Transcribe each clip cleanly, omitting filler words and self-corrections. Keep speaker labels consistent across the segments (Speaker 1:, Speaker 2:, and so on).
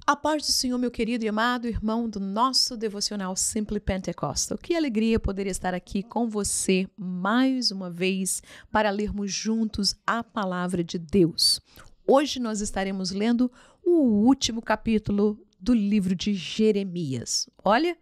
Speaker 1: A paz do Senhor, meu querido e amado irmão do nosso devocional Simply Pentecostal. Que alegria poder estar aqui com você mais uma vez para lermos juntos a palavra de Deus. Hoje nós estaremos lendo o último capítulo do livro de Jeremias. Olha,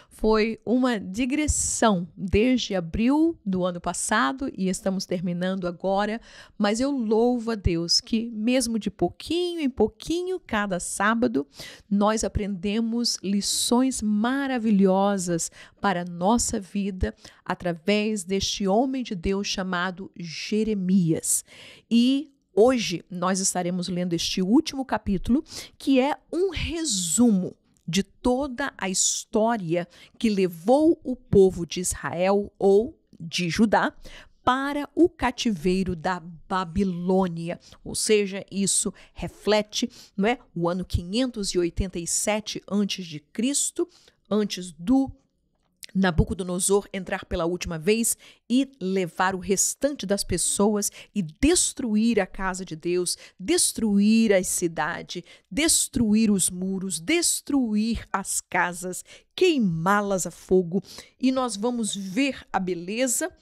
Speaker 1: foi uma digressão desde abril do ano passado e estamos terminando agora, mas eu louvo a Deus que mesmo de pouquinho em pouquinho, cada sábado, nós aprendemos lições maravilhosas para a nossa vida através deste homem de Deus chamado Jeremias. E hoje nós estaremos lendo este último capítulo, que é um resumo de toda a história que levou o povo de Israel ou de Judá para o cativeiro da Babilônia. Ou seja, isso reflete, não é, o ano 587 a.C., antes do Nabucodonosor entrar pela última vez e levar o restante das pessoas e destruir a casa de Deus, destruir a cidade, destruir os muros, destruir as casas, queimá-las a fogo. E nós vamos ver a beleza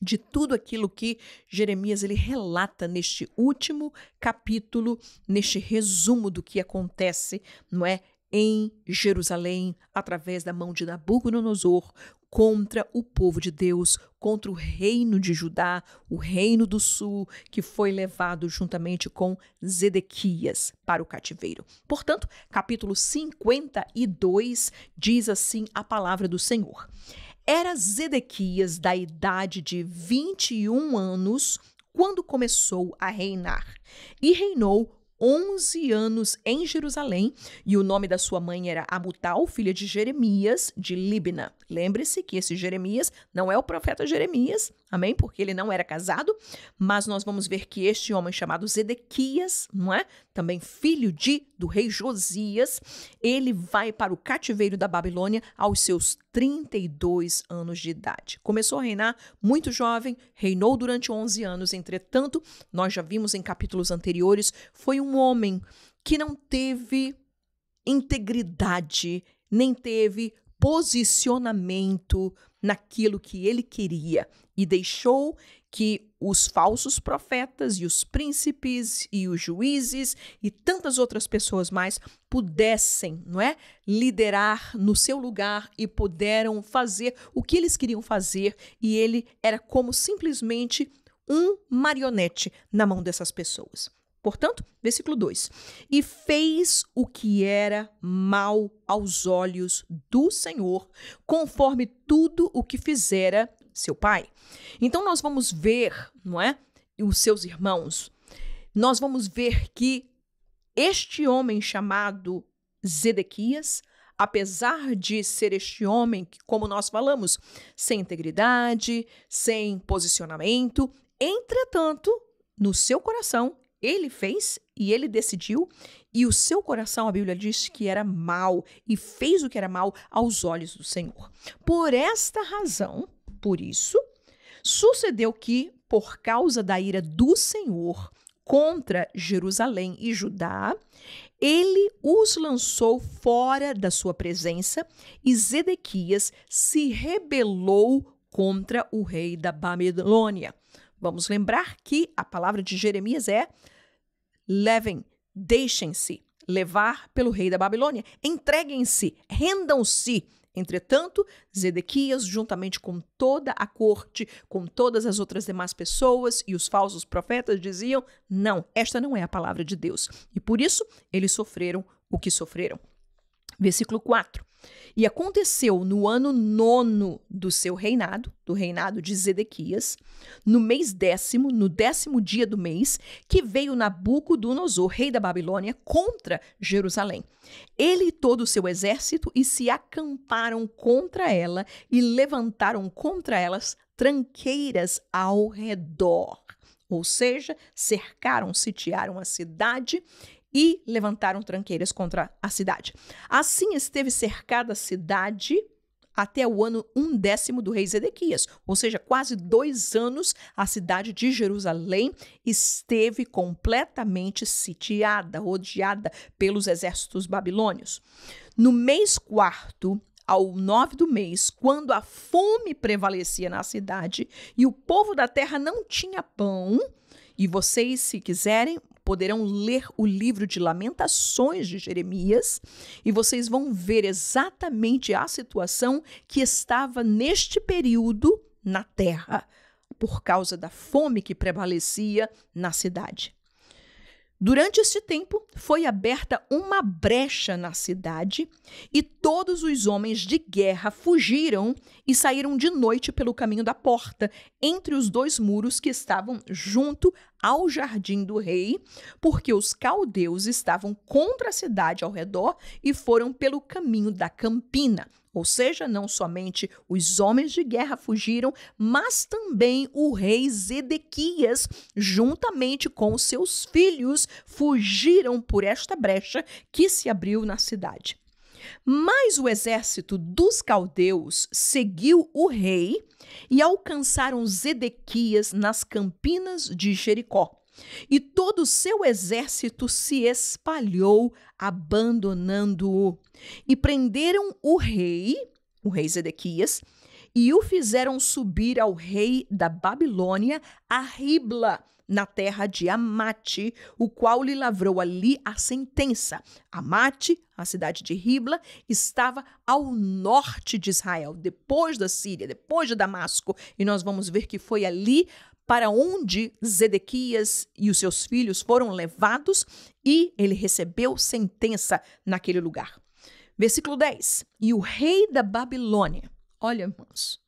Speaker 1: de tudo aquilo que Jeremias ele relata neste último capítulo, neste resumo do que acontece, não é? Em Jerusalém, através da mão de Nabucodonosor, contra o povo de Deus, contra o reino de Judá, o reino do sul, que foi levado juntamente com Zedequias para o cativeiro. Portanto, capítulo 52 diz assim a palavra do Senhor. Era Zedequias da idade de 21 anos quando começou a reinar, e reinou 11 anos em Jerusalém, e o nome da sua mãe era Amutal, filha de Jeremias, de Líbna. Lembre-se que esse Jeremias não é o profeta Jeremias, amém? Porque ele não era casado, mas nós vamos ver que este homem chamado Zedequias, não é? Também filho do rei Josias, ele vai para o cativeiro da Babilônia aos seus 32 anos de idade. Começou a reinar muito jovem, reinou durante 11 anos, entretanto, nós já vimos em capítulos anteriores, foi um homem que não teve integridade, nem teve posicionamento naquilo que ele queria e deixou que os falsos profetas e os príncipes e os juízes e tantas outras pessoas mais pudessem, não é, liderar no seu lugar e puderam fazer o que eles queriam fazer, e ele era como simplesmente um marionete na mão dessas pessoas. Portanto, versículo 2, e fez o que era mal aos olhos do Senhor, conforme tudo o que fizera seu pai. Então nós vamos ver, não é, os seus irmãos, nós vamos ver que este homem chamado Zedequias, apesar de ser este homem que, como nós falamos, sem integridade, sem posicionamento, entretanto, no seu coração, ele fez e ele decidiu, e o seu coração, a Bíblia diz que era mau, e fez o que era mau aos olhos do Senhor. Por esta razão, por isso, sucedeu que, por causa da ira do Senhor contra Jerusalém e Judá, ele os lançou fora da sua presença, e Zedequias se rebelou contra o rei da Babilônia. Vamos lembrar que a palavra de Jeremias é: levem, deixem-se levar pelo rei da Babilônia, entreguem-se, rendam-se. Entretanto, Zedequias, juntamente com toda a corte, com todas as outras demais pessoas e os falsos profetas, diziam: não, esta não é a palavra de Deus. E por isso, eles sofreram o que sofreram. Versículo 4. E aconteceu no ano 9 do seu reinado, do reinado de Zedequias, no mês 10º, no 10º dia do mês, que veio Nabucodonosor, rei da Babilônia, contra Jerusalém. Ele e todo o seu exército, e se acamparam contra ela, e levantaram contra elas tranqueiras ao redor. Ou seja, cercaram, sitiaram a cidade e levantaram tranqueiras contra a cidade. Assim esteve cercada a cidade até o ano 1º do rei Zedequias, ou seja, quase 2 anos, a cidade de Jerusalém esteve completamente sitiada, rodeada pelos exércitos babilônios. No mês 4º, ao 9 do mês, quando a fome prevalecia na cidade e o povo da terra não tinha pão, e vocês, se quiserem, poderão ler o livro de Lamentações de Jeremias e vocês vão ver exatamente a situação que estava neste período na terra, por causa da fome que prevalecia na cidade. Durante este tempo, foi aberta uma brecha na cidade e todos os homens de guerra fugiram e saíram de noite pelo caminho da porta, entre os 2 muros que estavam junto ao jardim do rei, porque os caldeus estavam contra a cidade ao redor e foram pelo caminho da campina. Ou seja, não somente os homens de guerra fugiram, mas também o rei Zedequias, juntamente com os seus filhos, fugiram por esta brecha que se abriu na cidade. Mas o exército dos caldeus seguiu o rei e alcançaram Zedequias nas campinas de Jericó. E todo o seu exército se espalhou, abandonando-o. E prenderam o rei Zedequias, e o fizeram subir ao rei da Babilônia a Ribla, na terra de Amate, o qual lhe lavrou ali a sentença. Amate, a cidade de Ribla, estava ao norte de Israel, depois da Síria, depois de Damasco. E nós vamos ver que foi ali para onde Zedequias e os seus filhos foram levados e ele recebeu sentença naquele lugar. Versículo 10. E o rei da Babilônia, olha, irmãos,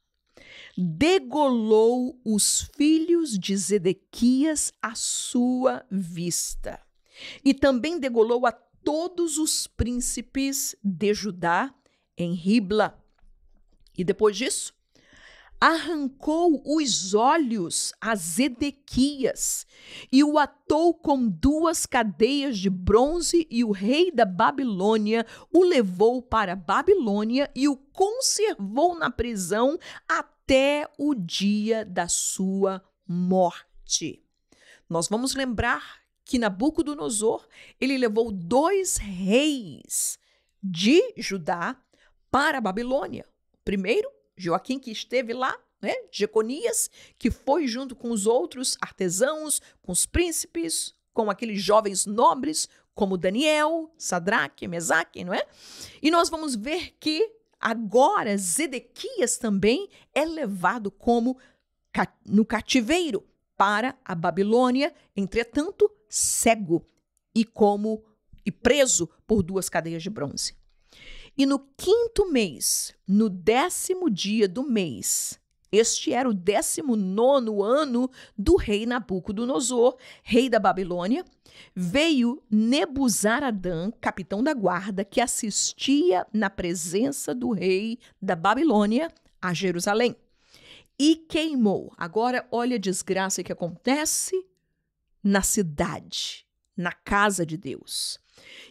Speaker 1: degolou os filhos de Zedequias à sua vista. E também degolou a todos os príncipes de Judá em Ribla. E depois disso, arrancou os olhos a Zedequias e o atou com 2 cadeias de bronze, e o rei da Babilônia o levou para a Babilônia e o conservou na prisão até o dia da sua morte. Nós vamos lembrar que Nabucodonosor, ele levou 2 reis de Judá para a Babilônia. Primeiro, Joaquim, que esteve lá, né? Jeconias, que foi junto com os outros artesãos, com os príncipes, com aqueles jovens nobres, como Daniel, Sadraque, Mesaque, não é? E nós vamos ver que agora Zedequias também é levado como no cativeiro para a Babilônia, entretanto, cego e preso por 2 cadeias de bronze. E no 5º mês, no 10º dia do mês, este era o 19º ano do rei Nabucodonosor, rei da Babilônia, veio Nebuzaradã, capitão da guarda, que assistia na presença do rei da Babilônia a Jerusalém, e queimou. Agora, olha a desgraça que acontece na cidade, na casa de Deus.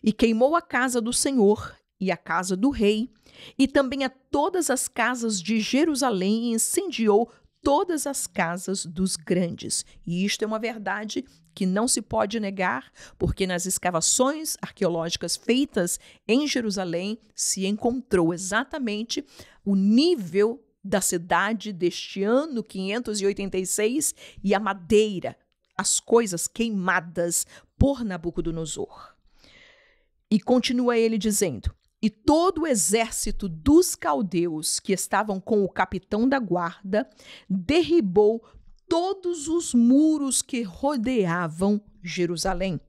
Speaker 1: E queimou a casa do Senhor e a casa do rei, e também a todas as casas de Jerusalém, e incendiou todas as casas dos grandes. E isto é uma verdade que não se pode negar, porque nas escavações arqueológicas feitas em Jerusalém se encontrou exatamente o nível da cidade deste ano 586 e a madeira, as coisas queimadas por Nabucodonosor. E continua ele dizendo: e todo o exército dos caldeus que estavam com o capitão da guarda derribou todos os muros que rodeavam Jerusalém.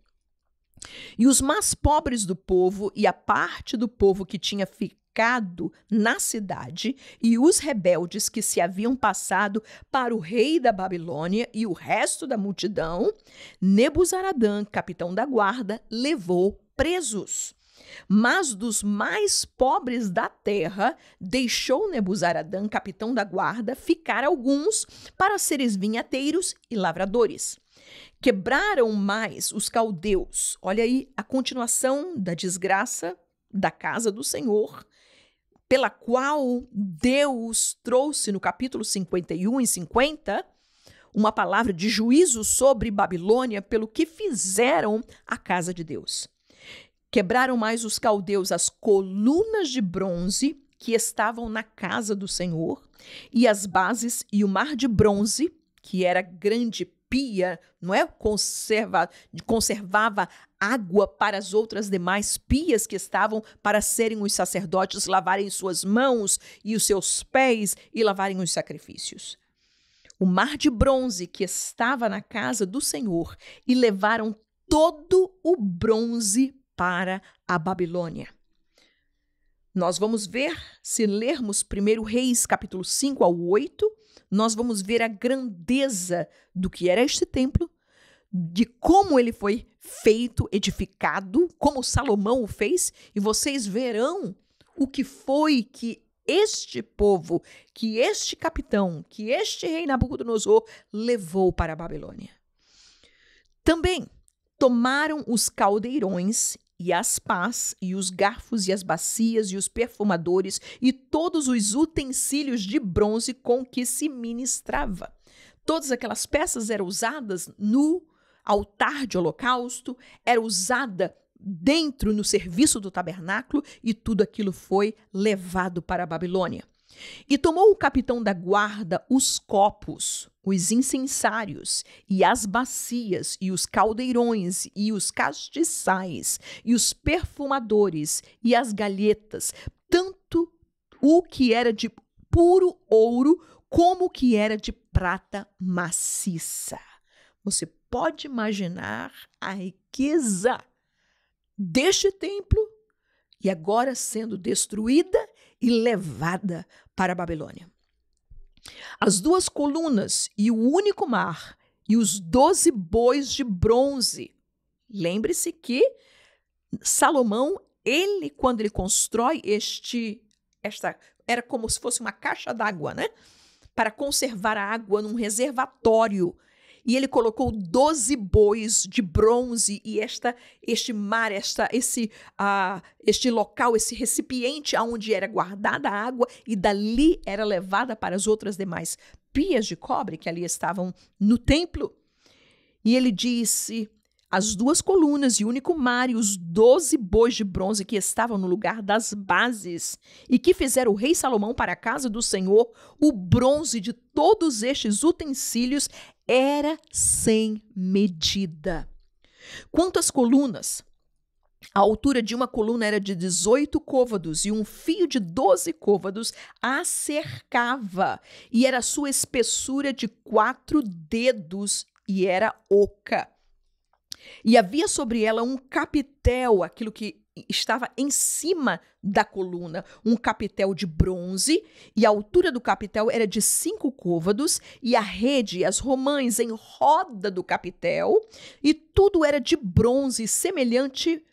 Speaker 1: E os mais pobres do povo e a parte do povo que tinha ficado na cidade e os rebeldes que se haviam passado para o rei da Babilônia e o resto da multidão, Nebuzaradã, capitão da guarda, levou presos. Mas dos mais pobres da terra, deixou Nebuzaradã, capitão da guarda, ficar alguns para seres vinhateiros e lavradores. Quebraram mais os caldeus. Olha aí a continuação da desgraça da casa do Senhor. pela qual Deus trouxe no capítulo 51 e 50 uma palavra de juízo sobre Babilônia pelo que fizeram à casa de Deus. Quebraram mais os caldeus as colunas de bronze que estavam na casa do Senhor e as bases e o mar de bronze, que era grande pia, não é? Conservava água para as outras demais pias que estavam para serem os sacerdotes lavarem suas mãos e os seus pés e lavarem os sacrifícios. O mar de bronze que estava na casa do Senhor e levaram todo o bronze para a Babilônia. Nós vamos ver, se lermos 1 Reis, capítulo 5 ao 8, nós vamos ver a grandeza do que era este templo, de como ele foi feito, edificado, como Salomão o fez, e vocês verão o que foi que este povo, que este capitão, que este rei Nabucodonosor levou para a Babilônia. Também tomaram os caldeirões e as pás, e os garfos, e as bacias, e os perfumadores, e todos os utensílios de bronze com que se ministrava. Todas aquelas peças eram usadas no altar de holocausto, era usada dentro no serviço do tabernáculo, e tudo aquilo foi levado para a Babilônia. E tomou o capitão da guarda os copos, os incensários, e as bacias, e os caldeirões, e os castiçais, e os perfumadores, e as galhetas, tanto o que era de puro ouro, como o que era de prata maciça. Você pode imaginar a riqueza deste templo, e agora sendo destruída e levada para a Babilônia. As 2 colunas e o único mar e os 12 bois de bronze. Lembre-se que Salomão, quando ele constrói era como se fosse uma caixa d'água, né? Para conservar a água num reservatório. E ele colocou 12 bois de bronze e este mar, este local, esse recipiente onde era guardada a água e dali era levada para as outras demais pias de cobre que ali estavam no templo. E ele disse, as 2 colunas e o único mar e os 12 bois de bronze que estavam no lugar das bases e que fizeram o rei Salomão para a casa do Senhor, o bronze de todos estes utensílios era sem medida. Quanto às colunas, a altura de uma coluna era de 18 côvados e um fio de 12 côvados a cercava, e era a sua espessura de 4 dedos e era oca. E havia sobre ela um capitel, aquilo que estava em cima da coluna, um capitel de bronze, e a altura do capitel era de 5 côvados, e a rede e as romãs em roda do capitel, e tudo era de bronze, semelhante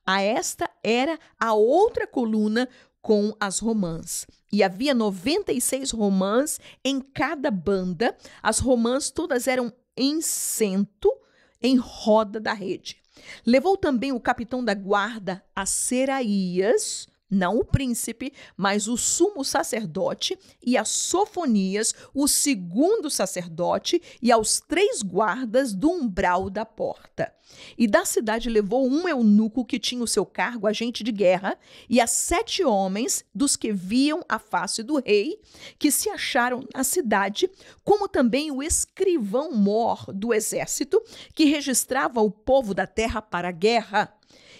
Speaker 1: a esta era a outra coluna com as romãs. E havia 96 romãs em cada banda, as romãs todas eram em cento, em roda da rede. Levou também o capitão da guarda a Seraías, não o príncipe, mas o sumo sacerdote, e a Sofonias, o segundo sacerdote, e aos 3 guardas do umbral da porta. E da cidade levou um eunuco que tinha o seu cargo agente de guerra, e a 7 homens dos que viam a face do rei, que se acharam na cidade, como também o escrivão-mor do exército, que registrava o povo da terra para a guerra,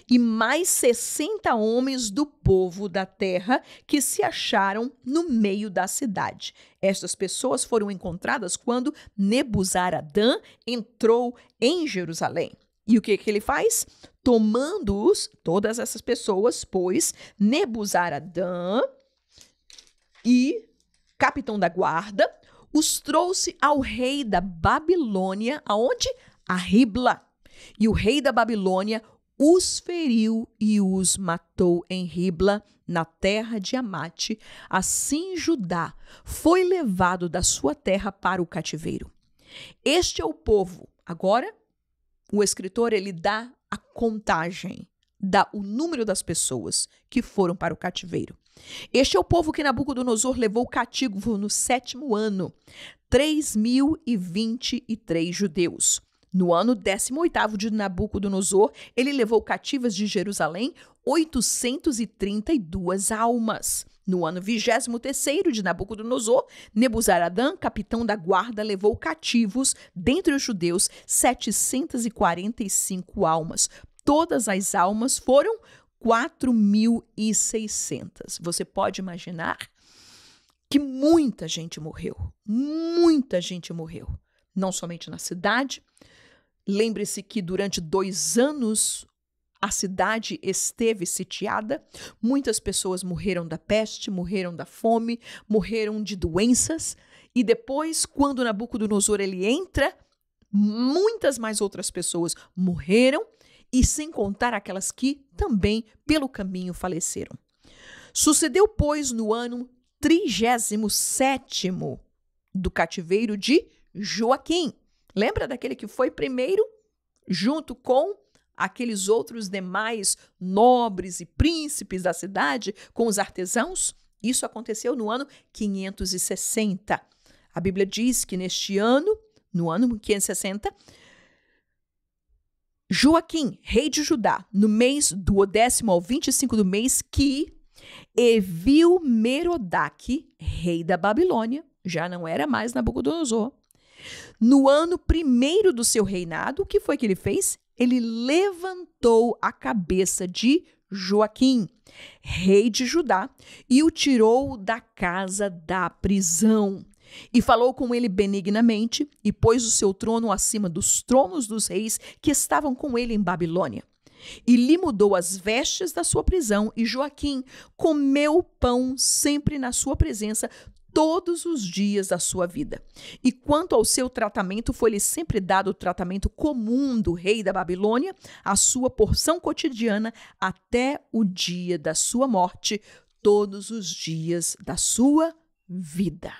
Speaker 1: e mais 60 homens do povo da terra que se acharam no meio da cidade. Estas pessoas foram encontradas quando Nebuzaradã entrou em Jerusalém. E o que ele faz? Tomando-os, todas essas pessoas, pois Nebuzaradã e capitão da guarda os trouxe ao rei da Babilônia, aonde? A Ribla. E o rei da Babilônia os feriu e os matou em Ribla, na terra de Amate. Assim Judá foi levado da sua terra para o cativeiro. Este é o povo. Agora, o escritor ele dá a contagem o número das pessoas que foram para o cativeiro. Este é o povo que Nabucodonosor levou cativo no 7º ano, 3.023 judeus. No ano 18º de Nabucodonosor, ele levou cativas de Jerusalém 832 almas. No ano 23º de Nabucodonosor, Nebuzaradã, capitão da guarda, levou cativos, dentre os judeus, 745 almas. Todas as almas foram 4.600. Você pode imaginar que muita gente morreu. Muita gente morreu. Não somente na cidade. Lembre-se que durante 2 anos a cidade esteve sitiada. Muitas pessoas morreram da peste, morreram da fome, morreram de doenças. E depois, quando Nabucodonosor ele entra, muitas mais outras pessoas morreram, e sem contar aquelas que também pelo caminho faleceram. Sucedeu, pois, no ano 37º do cativeiro de Joaquim. Lembra daquele que foi primeiro, junto com aqueles outros demais nobres e príncipes da cidade, com os artesãos? Isso aconteceu no ano 560. A Bíblia diz que neste ano, no ano 560, Joaquim, rei de Judá, no mês do 10º ao 25 do mês, que Evil-Merodach, rei da Babilônia, já não era mais Nabucodonosor, no ano 1º do seu reinado, o que foi que ele fez? Ele levantou a cabeça de Joaquim, rei de Judá, e o tirou da casa da prisão. E falou com ele benignamente, e pôs o seu trono acima dos tronos dos reis que estavam com ele em Babilônia. E lhe mudou as vestes da sua prisão, e Joaquim comeu pão sempre na sua presença todos os dias da sua vida. E quanto ao seu tratamento, foi-lhe sempre dado o tratamento comum do rei da Babilônia, a sua porção cotidiana, até o dia da sua morte, todos os dias da sua vida.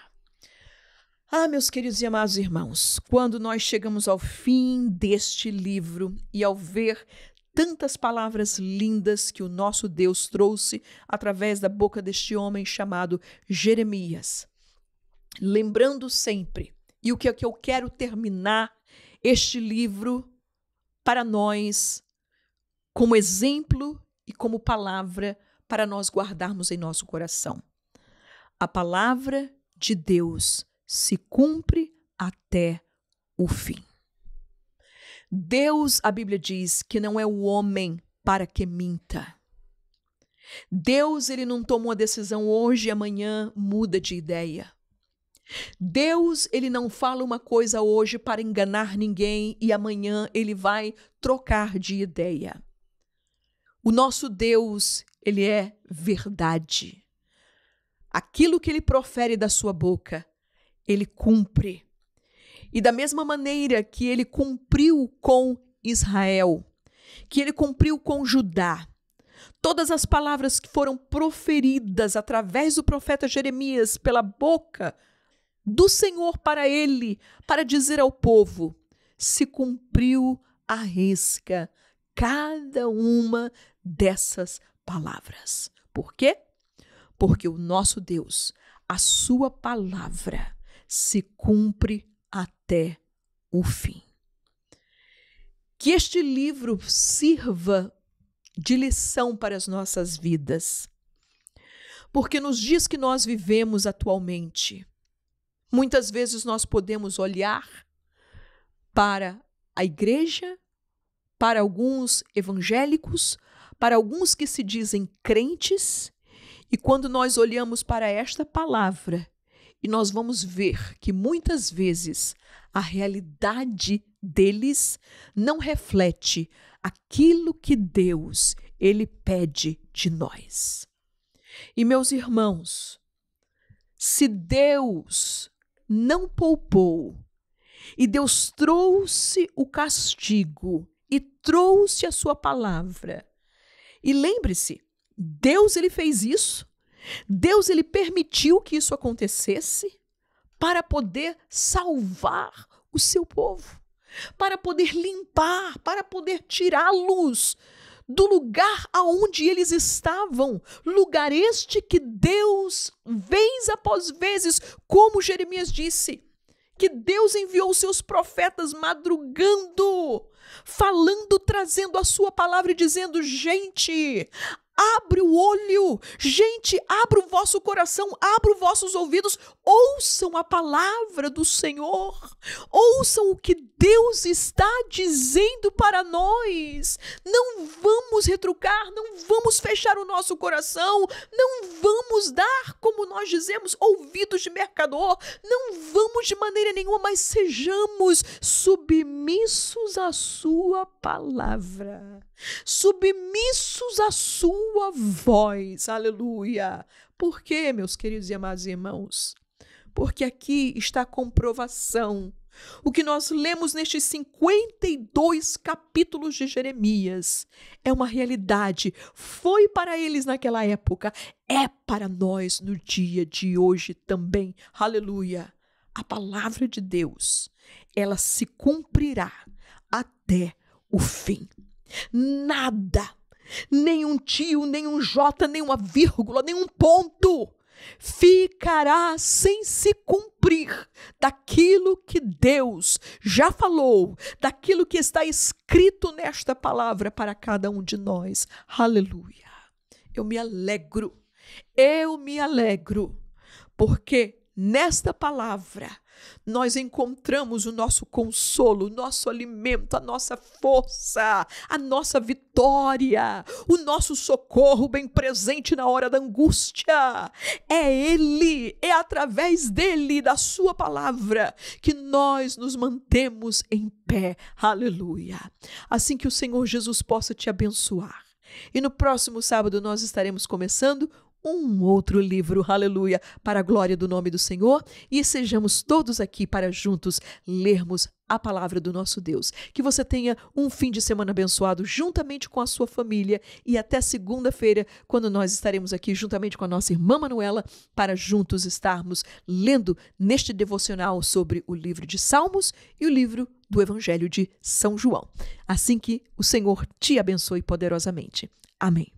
Speaker 1: Ah, meus queridos e amados irmãos, quando nós chegamos ao fim deste livro e ao ver tantas palavras lindas que o nosso Deus trouxe através da boca deste homem chamado Jeremias, lembrando sempre, e o que é que eu quero terminar este livro para nós como exemplo e como palavra para nós guardarmos em nosso coração. A palavra de Deus se cumpre até o fim. Deus, a Bíblia diz, que não é o homem para que minta. Deus, ele não toma uma decisão hoje e amanhã muda de ideia. Deus, ele não fala uma coisa hoje para enganar ninguém e amanhã ele vai trocar de ideia. O nosso Deus, ele é verdade. Aquilo que ele profere da sua boca, ele cumpre. E da mesma maneira que ele cumpriu com Israel, que ele cumpriu com Judá, todas as palavras que foram proferidas através do profeta Jeremias pela boca do Senhor para ele, para dizer ao povo, se cumpriu à risca cada uma dessas palavras. Por quê? Porque o nosso Deus, a sua palavra, se cumpre até o fim. Que este livro sirva de lição para as nossas vidas, porque nos dias que nós vivemos atualmente, muitas vezes nós podemos olhar para a igreja, para alguns evangélicos, para alguns que se dizem crentes, e quando nós olhamos para esta palavra, e nós vamos ver que muitas vezes a realidade deles não reflete aquilo que Deus, ele pede de nós. E meus irmãos, se Deus não poupou e Deus trouxe o castigo e trouxe a sua palavra, e lembre-se, Deus ele fez isso. Deus ele permitiu que isso acontecesse para poder salvar o seu povo, para poder limpar, para poder tirá-los do lugar aonde eles estavam, lugar este que Deus, vez após vezes, como Jeremias disse, que Deus enviou seus profetas madrugando, falando, trazendo a sua palavra e dizendo: gente, abre o olho, gente, abra o vosso coração, abra os vossos ouvidos, ouçam a palavra do Senhor, ouçam o que Deus está dizendo para nós. Não vamos retrucar, não vamos fechar o nosso coração, não vamos dar, como nós dizemos, ouvidos de mercador, não vamos de maneira nenhuma, mas sejamos submissos à sua palavra, submissos à sua voz, aleluia. Por quê, meus queridos e amados irmãos? Porque aqui está a comprovação. O que nós lemos nestes 52 capítulos de Jeremias é uma realidade. Foi para eles naquela época, é para nós no dia de hoje também. Aleluia! A palavra de Deus, ela se cumprirá até o fim. Nada, nenhum tio, nenhum J, nenhuma vírgula, nenhum ponto ficará sem se cumprir daquilo que Deus já falou, daquilo que está escrito nesta palavra para cada um de nós. Aleluia! Eu me alegro, porque nesta palavra nós encontramos o nosso consolo, o nosso alimento, a nossa força, a nossa vitória, o nosso socorro bem presente na hora da angústia. É Ele, é através dele, da sua palavra, que nós nos mantemos em pé. Aleluia! Assim que o Senhor Jesus possa te abençoar. E no próximo sábado nós estaremos começando um outro livro, aleluia, para a glória do nome do Senhor, e sejamos todos aqui para juntos lermos a palavra do nosso Deus. Que você tenha um fim de semana abençoado juntamente com a sua família e até segunda-feira, quando nós estaremos aqui juntamente com a nossa irmã Manuela para juntos estarmos lendo neste devocional sobre o livro de Salmos e o livro do Evangelho de São João. Assim que o Senhor te abençoe poderosamente. Amém.